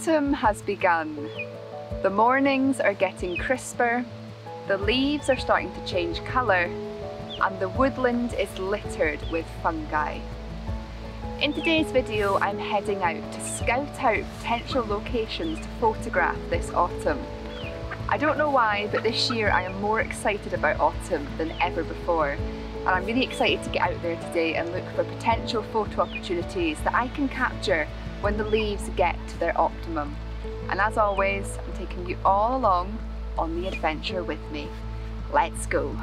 Autumn has begun. The mornings are getting crisper, the leaves are starting to change colour, and the woodland is littered with fungi. In today's video, I'm heading out to scout out potential locations to photograph this autumn. I don't know why, but this year I am more excited about autumn than ever before. And I'm really excited to get out there today and look for potential photo opportunities that I can capture when the leaves get to their optimum. And as always, I'm taking you all along on the adventure with me. Let's go.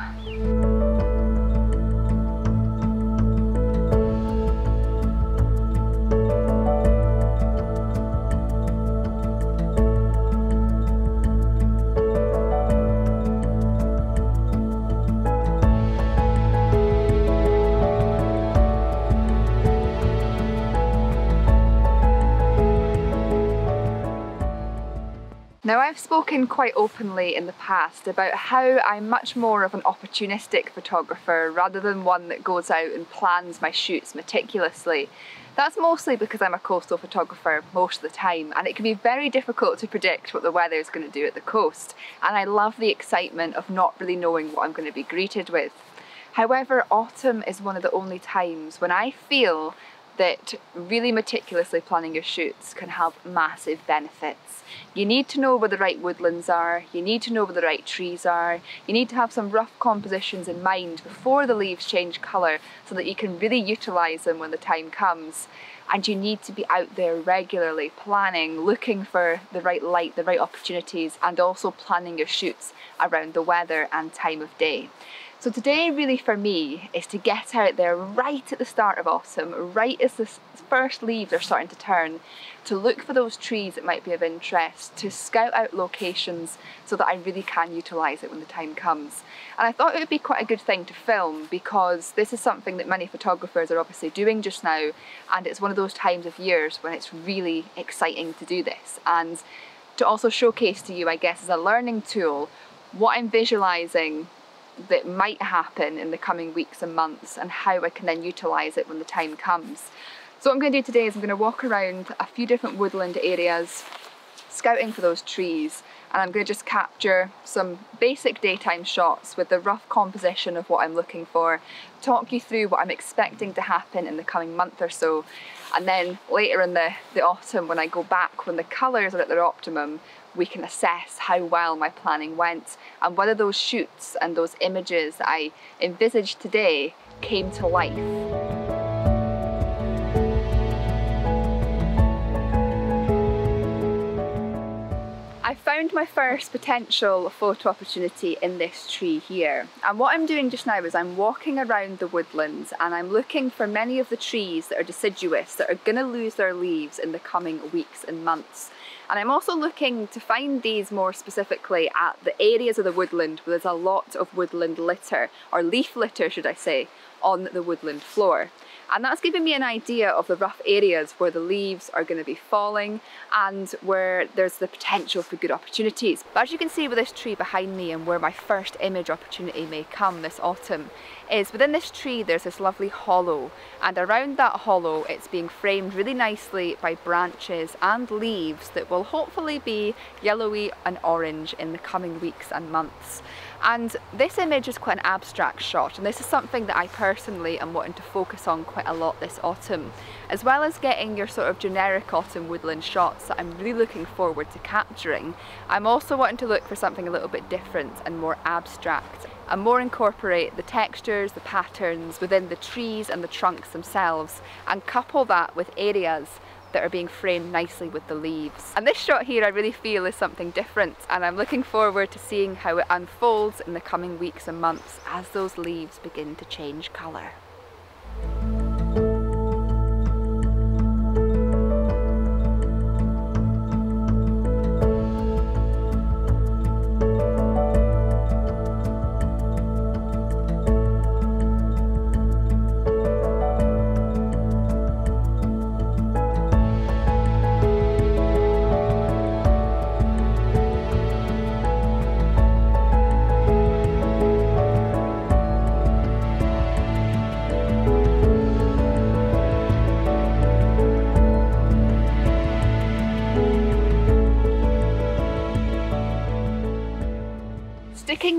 Now, I've spoken quite openly in the past about how I'm much more of an opportunistic photographer rather than one that goes out and plans my shoots meticulously. That's mostly because I'm a coastal photographer most of the time, and it can be very difficult to predict what the weather is going to do at the coast, and I love the excitement of not really knowing what I'm going to be greeted with. However, autumn is one of the only times when I feel that really meticulously planning your shoots can have massive benefits. You need to know where the right woodlands are, you need to know where the right trees are, you need to have some rough compositions in mind before the leaves change colour so that you can really utilise them when the time comes. And you need to be out there regularly planning, looking for the right light, the right opportunities, and also planning your shoots around the weather and time of day. So today really for me is to get out there right at the start of autumn, right as the first leaves are starting to turn, to look for those trees that might be of interest, to scout out locations so that I really can utilise it when the time comes. And I thought it would be quite a good thing to film because this is something that many photographers are obviously doing just now, and it's one of those times of years when it's really exciting to do this. And to also showcase to you, I guess, as a learning tool, what I'm visualising that might happen in the coming weeks and months and how I can then utilise it when the time comes. So what I'm going to do today is I'm going to walk around a few different woodland areas, scouting for those trees, and I'm going to just capture some basic daytime shots with the rough composition of what I'm looking for, talk you through what I'm expecting to happen in the coming month or so, and then later in the autumn when I go back, when the colours are at their optimum, we can assess how well my planning went and whether those shoots and those images that I envisaged today came to life. I found my first potential photo opportunity in this tree here, and what I'm doing just now is I'm walking around the woodlands and I'm looking for many of the trees that are deciduous that are going to lose their leaves in the coming weeks and months. And I'm also looking to find these more specifically at the areas of the woodland where there's a lot of woodland litter, or leaf litter should I say, on the woodland floor. And that's giving me an idea of the rough areas where the leaves are going to be falling and where there's the potential for good opportunities. But as you can see with this tree behind me and where my first image opportunity may come this autumn, is within this tree there's this lovely hollow, and around that hollow it's being framed really nicely by branches and leaves that will hopefully be yellowy and orange in the coming weeks and months. And this image is quite an abstract shot, and this is something that I personally am wanting to focus on quite a lot this autumn, as well as getting your sort of generic autumn woodland shots that I'm really looking forward to capturing. I'm also wanting to look for something a little bit different and more abstract, and more incorporate the textures, the patterns within the trees and the trunks themselves, and couple that with areas that are being framed nicely with the leaves. And this shot here I really feel is something different, and I'm looking forward to seeing how it unfolds in the coming weeks and months as those leaves begin to change colour.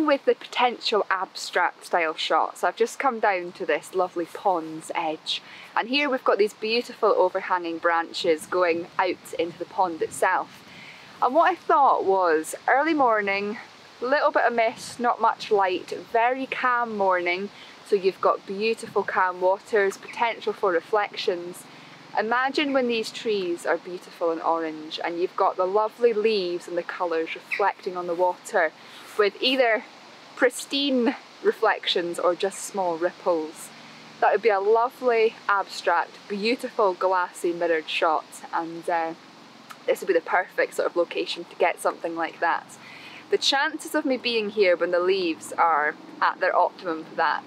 with the potential abstract style shots, I've just come down to this lovely pond's edge, and here we've got these beautiful overhanging branches going out into the pond itself. And what I thought was early morning, little bit of mist, not much light, very calm morning, so you've got beautiful calm waters, potential for reflections. Imagine when these trees are beautiful and orange and you've got the lovely leaves and the colours reflecting on the water with either pristine reflections or just small ripples. That would be a lovely, abstract, beautiful, glassy mirrored shot, and this would be the perfect sort of location to get something like that. The chances of me being here when the leaves are at their optimum for that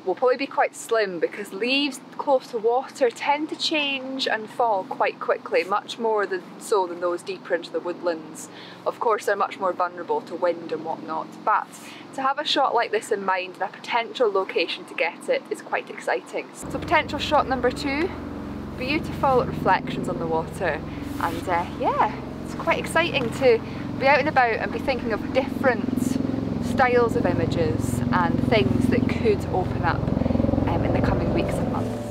will probably be quite slim, because leaves close to water tend to change and fall quite quickly, much more so than those deeper into the woodlands. Of course, they're much more vulnerable to wind and whatnot, but to have a shot like this in mind and a potential location to get it is quite exciting. So potential shot number 2, beautiful reflections on the water, and yeah, it's quite exciting to be out and about and be thinking of different styles of images and things that could open up in the coming weeks and months.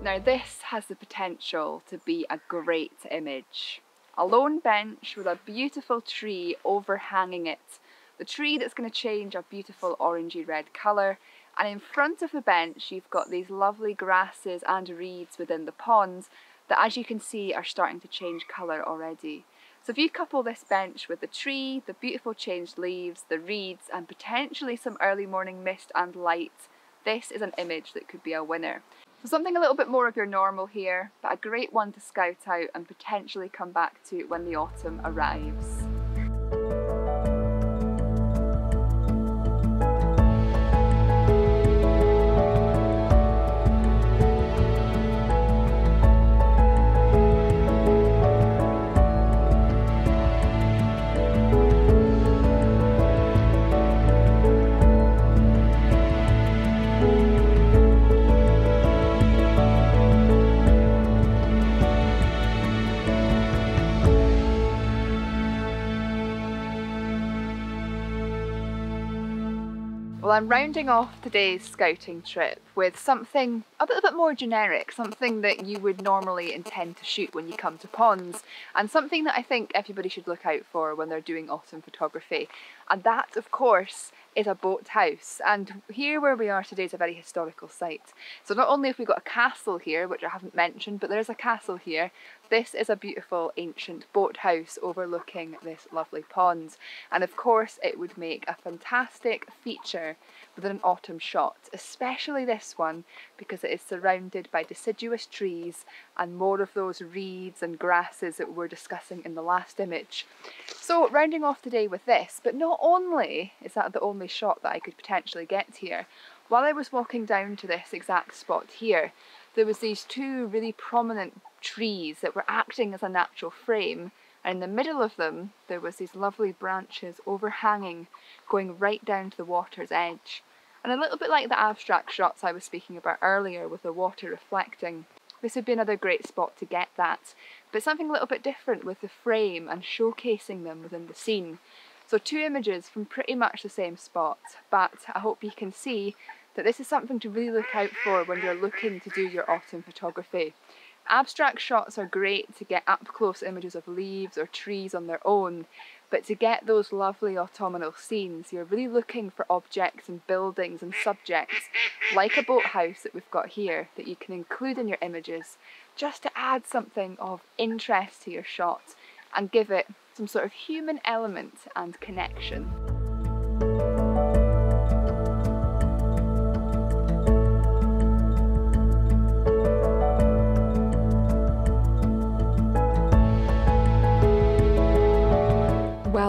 Now this has the potential to be a great image. A lone bench with a beautiful tree overhanging it. The tree that's going to change a beautiful orangey red colour, and in front of the bench you've got these lovely grasses and reeds within the pond that, as you can see, are starting to change colour already. So if you couple this bench with the tree, the beautiful changed leaves, the reeds, and potentially some early morning mist and light, this is an image that could be a winner. So something a little bit more of your normal here, but a great one to scout out and potentially come back to when the autumn arrives. Well, I'm rounding off today's scouting trip with something a little bit more generic, something that you would normally intend to shoot when you come to ponds, and something that I think everybody should look out for when they're doing autumn photography. And that, of course, is a boathouse. And here where we are today is a very historical site. So not only have we got a castle here, which I haven't mentioned, but there is a castle here, this is a beautiful ancient boathouse overlooking this lovely pond. And of course it would make a fantastic feature within an autumn shot, especially this one, because it is surrounded by deciduous trees and more of those reeds and grasses that we were discussing in the last image. So rounding off today with this, but not only is that the only shot that I could potentially get here, while I was walking down to this exact spot here, there was these two really prominent trees that were acting as a natural frame, and in the middle of them there was these lovely branches overhanging, going right down to the water's edge. And a little bit like the abstract shots I was speaking about earlier with the water reflecting, this would be another great spot to get that, but something a little bit different with the frame and showcasing them within the scene. So two images from pretty much the same spot, but I hope you can see that this is something to really look out for when you're looking to do your autumn photography. Abstract shots are great to get up close images of leaves or trees on their own, but to get those lovely autumnal scenes, you're really looking for objects and buildings and subjects, like a boathouse that we've got here, that you can include in your images just to add something of interest to your shot and give it some sort of human element and connection.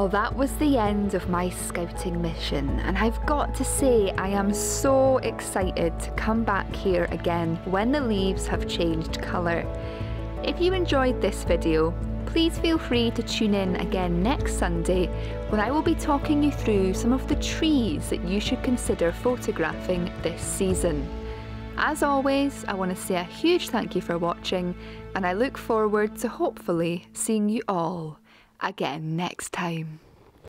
Well, that was the end of my scouting mission, and I've got to say I am so excited to come back here again when the leaves have changed colour. If you enjoyed this video, please feel free to tune in again next Sunday when I will be talking you through some of the trees that you should consider photographing this season. As always, I want to say a huge thank you for watching, and I look forward to hopefully seeing you all again next time.